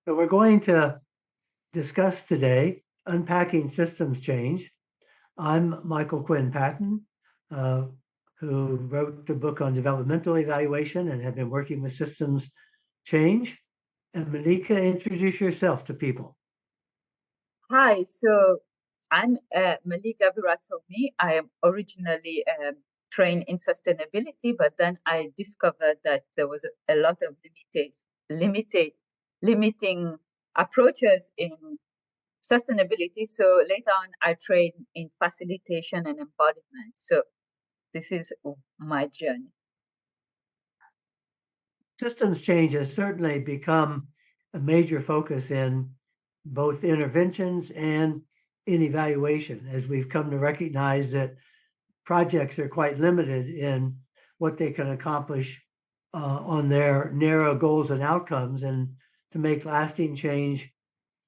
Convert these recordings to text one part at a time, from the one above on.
So we're going to discuss today Unpacking Systems Change. I'm Michael Quinn Patton, uh, who wrote the book on developmental evaluation and have been working with systems change. And Malika, introduce yourself to people. Hi, so I'm Malika Virah-Sawmy. I am originally trained in sustainability, but then I discovered that there was a lot of limiting approaches in sustainability. So later on, I trained in facilitation and embodiment. So this is my journey. Systems change has certainly become a major focus in both interventions and in evaluation, as we've come to recognize that projects are quite limited in what they can accomplish on their narrow goals and outcomes. And to make lasting change,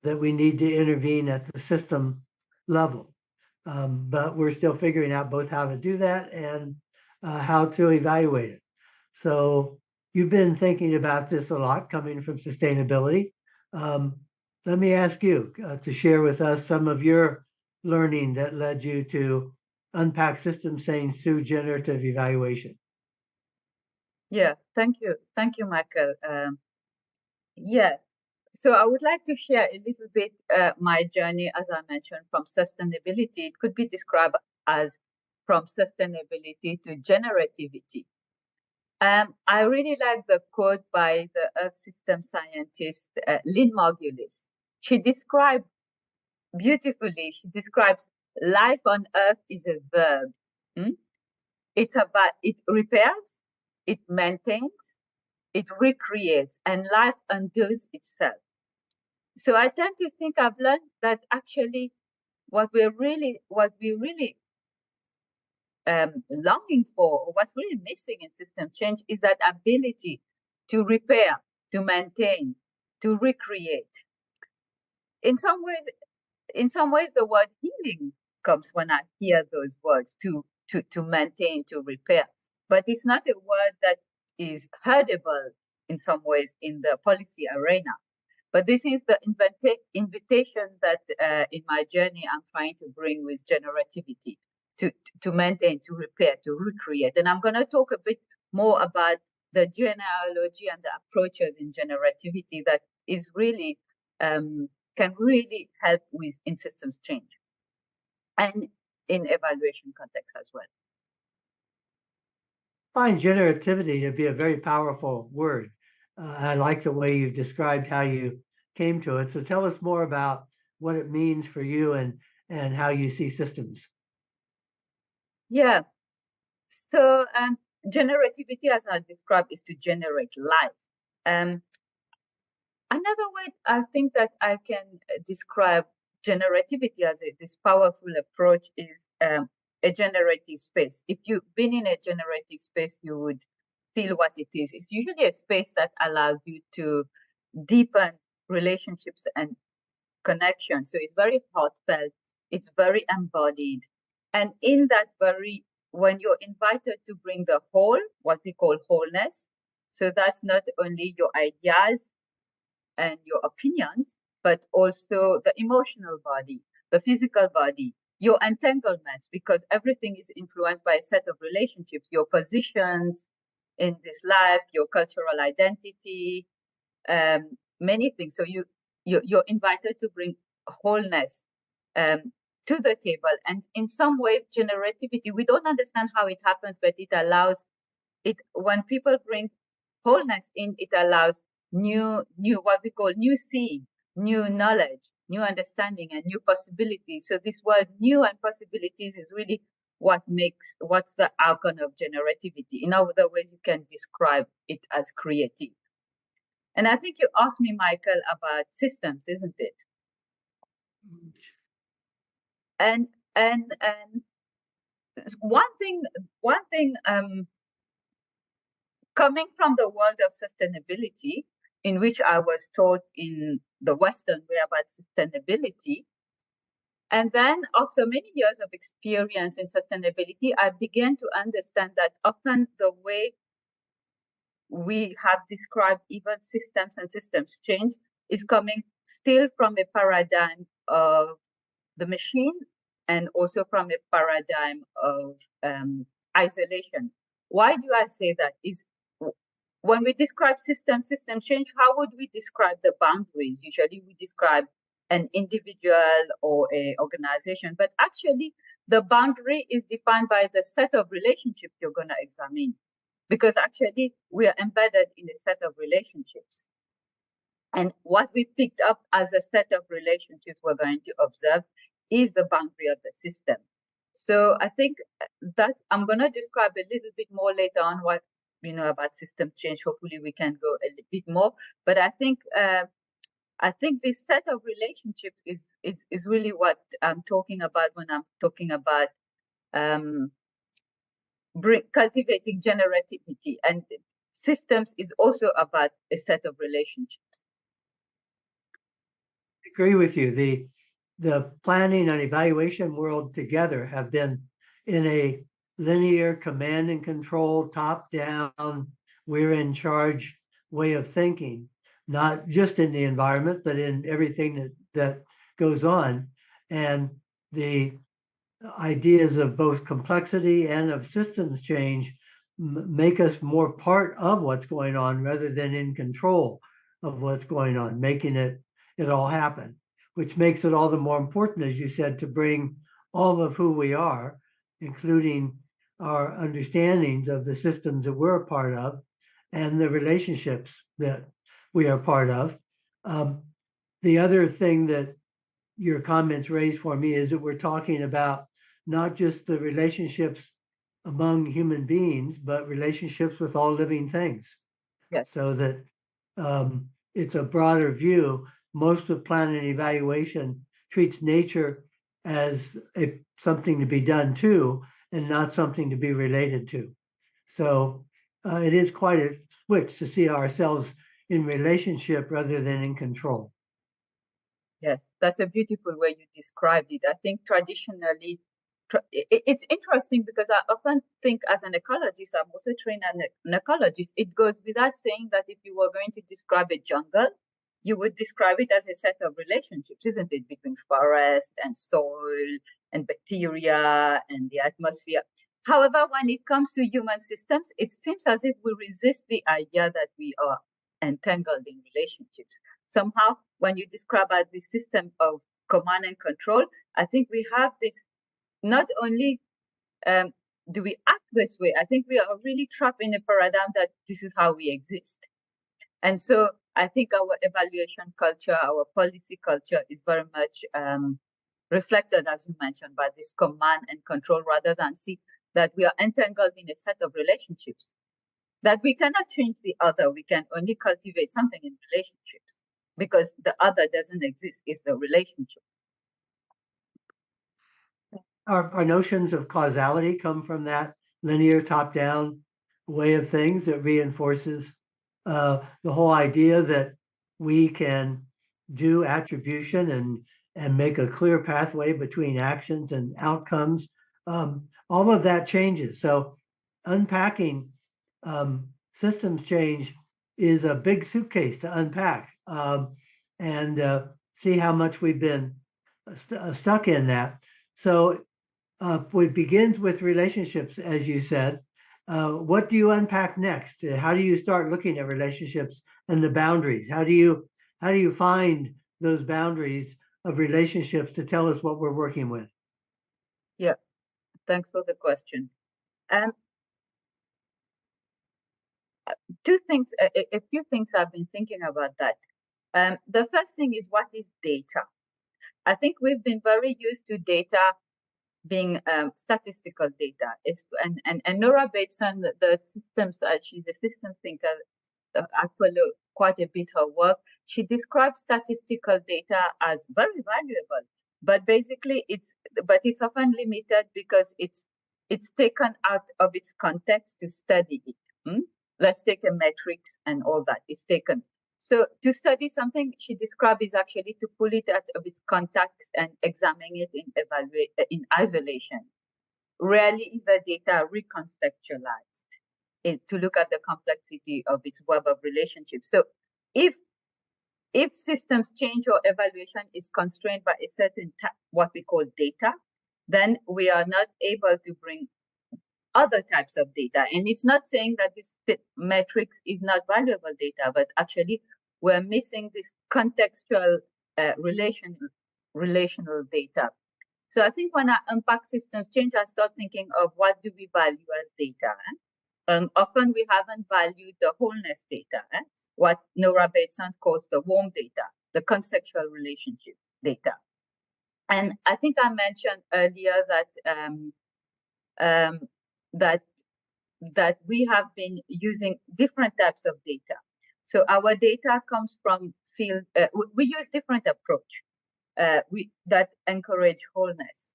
that we need to intervene at the system level. But we're still figuring out both how to do that and how to evaluate it. So you've been thinking about this a lot coming from sustainability. Um, Let me ask you to share with us some of your learning that led you to unpack systems change through generative evaluation. Yeah, thank you, Michael. Yeah, so I would like to share a little bit my journey, as I mentioned, from sustainability. It could be described as from sustainability to generativity. I really like the quote by the Earth system scientist Lynn Margulis. She described beautifully. She describes life on Earth is a verb. Hmm? It's about it repairs, it maintains, it recreates, and life undoes itself. So I tend to think I've learned that actually what we really longing for, or what's really missing in system change, is that ability to repair, to maintain, to recreate. In some ways, the word healing comes when I hear those words, to maintain, to repair. But it's not a word that is heardable in some ways in the policy arena. But this is the invitation that in my journey I'm trying to bring with generativity, to maintain, to repair, to recreate. And I'm going to talk a bit more about the genealogy and the approaches in generativity that is really can really help with in systems change and in evaluation context as well. I find generativity to be a very powerful word. I like the way you've described how you came to it. So tell us more about what it means for you and how you see systems. Yeah. So generativity, as I described, is to generate life. Another way I think that I can describe generativity as this powerful approach is a generative space. If you've been in a generative space, you would feel what it is. It's usually a space that allows you to deepen relationships and connection. So it's very heartfelt, it's very embodied. And in that when you're invited to bring the whole, what we call wholeness, so that's not only your ideas and your opinions, but also the emotional body, the physical body, your entanglements, because everything is influenced by a set of relationships, your positions in this life, your cultural identity, many things. So you're invited to bring wholeness to the table. And in some ways, generativity, we don't understand how it happens, but it allows it, when people bring wholeness in, it allows new what we call new seeing, new knowledge, new understanding, and new possibilities. So this word new and possibilities is really what's the outcome of generativity. In other ways, you can describe it as creative. And I think you asked me, Michael, about systems, isn't it? And one thing coming from the world of sustainability, in which I was taught in the Western way about sustainability. And then after many years of experience in sustainability, I began to understand that often the way we have described even systems and systems change is coming still from a paradigm of the machine and also from a paradigm of isolation. Why do I say that? Is when we describe system change, how would we describe the boundaries? Usually we describe an individual or a organization, but actually the boundary is defined by the set of relationships you're going to examine, because actually we are embedded in a set of relationships. And what we picked up as a set of relationships we're going to observe is the boundary of the system. So I think that's, I'm going to describe a little bit more later on what we know about system change. Hopefully we can go a little bit more. But I think this set of relationships is really what I'm talking about when I'm talking about cultivating generativity. And systems is also about a set of relationships. I agree with you. The planning and evaluation world together have been in a linear command and control, top down, we're in charge way of thinking, not just in the environment, but in everything that goes on. And the ideas of both complexity and of systems change make us more part of what's going on rather than in control of what's going on, making it all happen, which makes it all the more important, as you said, to bring all of who we are, including our understandings of the systems that we're a part of and the relationships that we are part of. The other thing that your comments raised for me is that we're talking about not just the relationships among human beings, but relationships with all living things. Yes. So that it's a broader view. Most of planning and evaluation treats nature as something to be done to and not something to be related to. So it is quite a switch to see ourselves in relationship rather than in control. Yes, that's a beautiful way you described it. I think traditionally, it's interesting because I often think as an ecologist, I'm also trained as an ecologist. It goes without saying that if you were going to describe a jungle, you would describe it as a set of relationships, isn't it, between forest and soil and bacteria and the atmosphere. However, when it comes to human systems, it seems as if we resist the idea that we are entangled in relationships. Somehow, when you describe the system of command and control, I think we have this, not only do we act this way, I think we are really trapped in a paradigm that this is how we exist. And so I think our evaluation culture, our policy culture is very much reflected, as you mentioned, by this command and control, rather than see that we are entangled in a set of relationships, that we cannot change the other. We can only cultivate something in relationships because the other doesn't exist. It's the relationship. Our notions of causality come from that linear top-down way of things that reinforces the whole idea that we can do attribution and make a clear pathway between actions and outcomes. All of that changes. So unpacking systems change is a big suitcase to unpack and see how much we've been stuck in that. So it begins with relationships, as you said. What do you unpack next? How do you start looking at relationships and the boundaries? How do you find those boundaries of relationships to tell us what we're working with? Yeah, thanks for the question. A few things I've been thinking about that. The first thing is, what is data? I think we've been very used to data being statistical data. And Nora Bateson, the systems, she's a systems thinker. I follow quite a bit her work. She describes statistical data as very valuable, but basically it's often limited because it's taken out of its context to study it. Let's take a metrics and all that. It's taken. So to study something, she described, is actually to pull it out of its context and examine it in isolation. Rarely is the data reconceptualized to look at the complexity of its web of relationships. So if if systems change or evaluation is constrained by a certain what we call data, then we are not able to bring other types of data. And it's not saying that this metrics is not valuable data, but actually we're missing this contextual relational data. So I think when I unpack systems change, I start thinking of what do we value as data. Often we haven't valued the wholeness data, what Nora Bateson calls the warm data, the contextual relationship data. And I think I mentioned earlier that we have been using different types of data. So our data comes from field. We use different approach that encourage wholeness.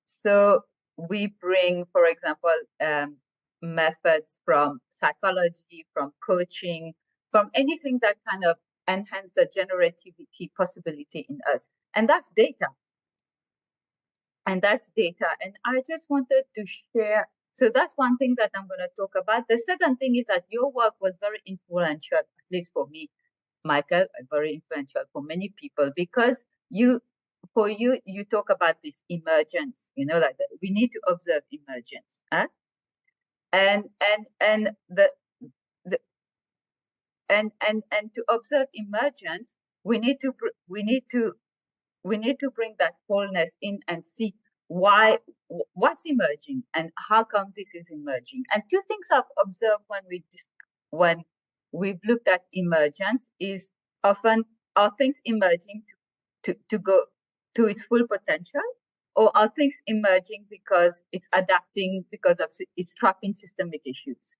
So we bring, for example, methods from psychology, from coaching, from anything that kind of enhance the generativity possibility in us. And that's data. And that's data. And I just wanted to share. So that's one thing that I'm going to talk about. The second thing is that your work was very influential, at least for me, Michael, very influential for many people, because you talk about this emergence, like we need to observe emergence, huh? and to observe emergence, we need to bring that wholeness in and see what's emerging and how come this is emerging. And two things I've observed when we've looked at emergence is often are things emerging to go to its full potential, or are things emerging because it's adapting because of it's trapping systemic issues.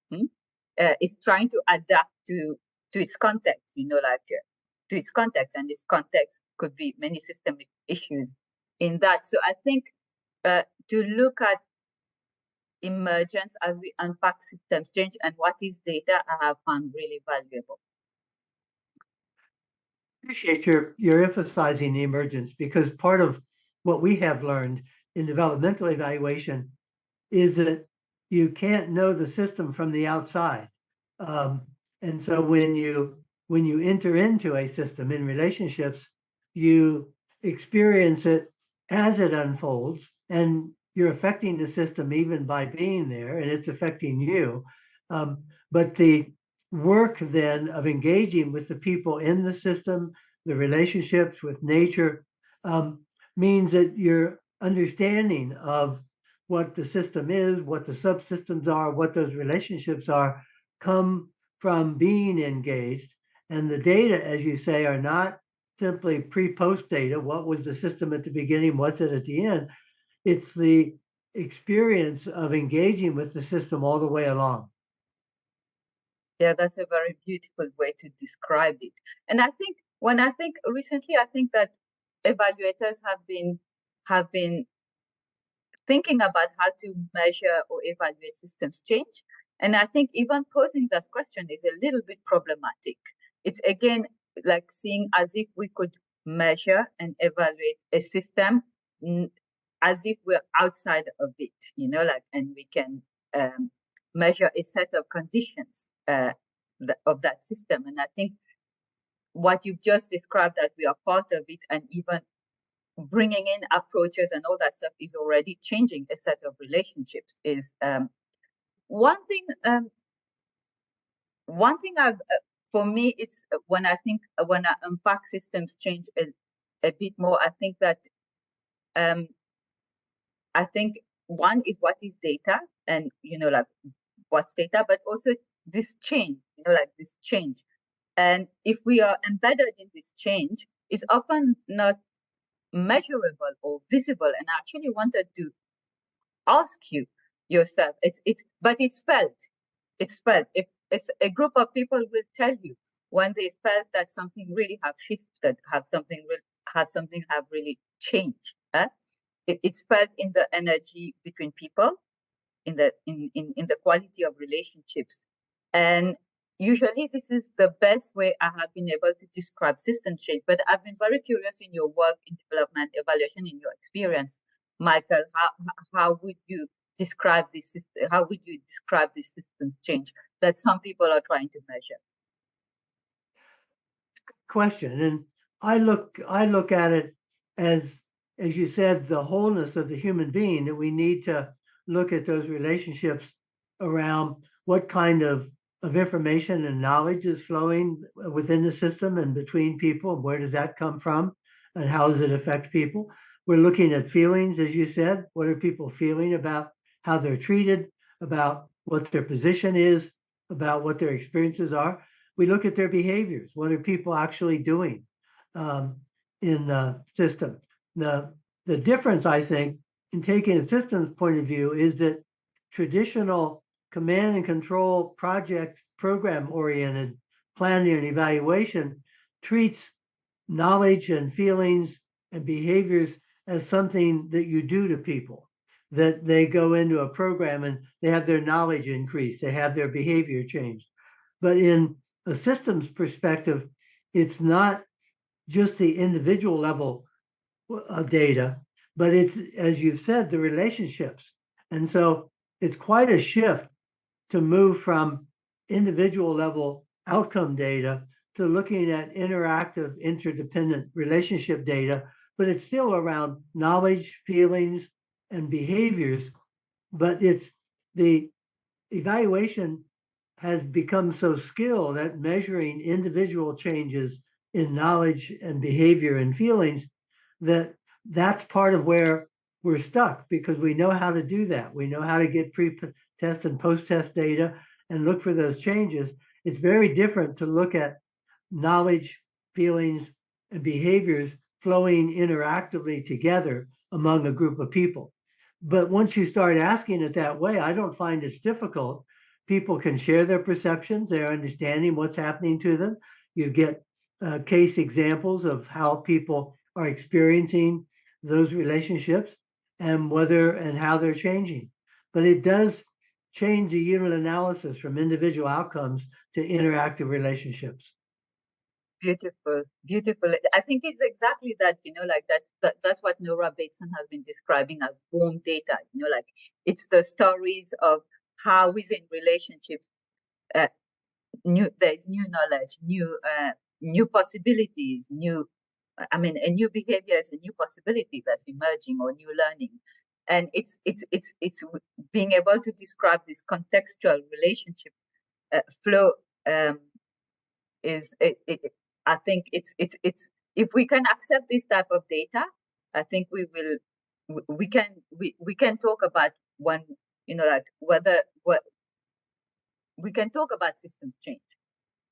It's trying to adapt to its context, to its context, and this context could be many systemic issues in that. So I think to look at emergence as we unpack systems change and what is data, I have found really valuable. Appreciate your emphasizing the emergence, because part of what we have learned in developmental evaluation is that you can't know the system from the outside. And so when you enter into a system in relationships, you experience it as it unfolds, and you're affecting the system even by being there, and it's affecting you. But the work then of engaging with the people in the system, the relationships with nature, means that your understanding of what the system is, what the subsystems are, what those relationships are, come from being engaged. And the data, as you say, are not simply pre-post data. What was the system at the beginning? What's it at the end? It's the experience of engaging with the system all the way along. Yeah, that's a very beautiful way to describe it. And I think recently, I think that evaluators have been thinking about how to measure or evaluate systems change. And I think even posing this question is a little bit problematic. It's again like seeing as if we could measure and evaluate a system as if we're outside of it, and we can measure a set of conditions of that system. And I think what you've just described, that we are part of it, and even bringing in approaches and all that stuff is already changing a set of relationships. Is one thing. One thing for me, it's when I unpack systems change a bit more, I think that I think one is what is data, and like what's data, but also this change, this change. And if we are embedded in this change, it's often not measurable or visible. And I actually wanted to ask you yourself, but it's felt. It's felt. If it's a group of people will tell you when they felt that something really have shifted, have something really changed. It's felt in the energy between people, in the quality of relationships. And usually this is the best way I have been able to describe system change. But I've been very curious in your work in development evaluation, in your experience, Michael, how would you describe this? How would you describe this systems change that some people are trying to measure? question. And I look at it as you said, the wholeness of the human being, that we need to look at those relationships around what kind of information and knowledge is flowing within the system and between people. Where does that come from? And how does it affect people? We're looking at feelings, as you said. What are people feeling about how they're treated, about what their position is, about what their experiences are? We look at their behaviors. What are people actually doing in the system? The difference, I think, in taking a systems point of view is that traditional command and control project program oriented planning and evaluation treats knowledge and feelings and behaviors as something that you do to people, that they go into a program and they have their knowledge increased, they have their behavior changed. But in a systems perspective, it's not just the individual level of data, but it's, as you've said, the relationships. And so it's quite a shift to move from individual level outcome data to looking at interactive, interdependent relationship data, but it's still around knowledge, feelings, and behaviors. But it's the evaluation has become so skilled at measuring individual changes in knowledge and behavior and feelings that that's part of where we're stuck, because we know how to do that. We know how to get pre-test and post-test data and look for those changes. It's very different to look at knowledge, feelings, and behaviors flowing interactively together among a group of people. But once you start asking it that way, I don't find it's difficult. People can share their perceptions, their understanding, what's happening to them. You get case examples of how people are experiencing those relationships and whether and how they're changing. But it does change the unit analysis from individual outcomes to interactive relationships. Beautiful, beautiful. I think it's exactly that, like that's what Nora Bateson has been describing as womb data, like it's the stories of how within relationships, there's new knowledge, new possibilities, a new behavior is a new possibility that's emerging, or new learning. And it's being able to describe this contextual relationship flow is I think it's if we can accept this type of data, I think we can talk about one, like what we can talk about systems change.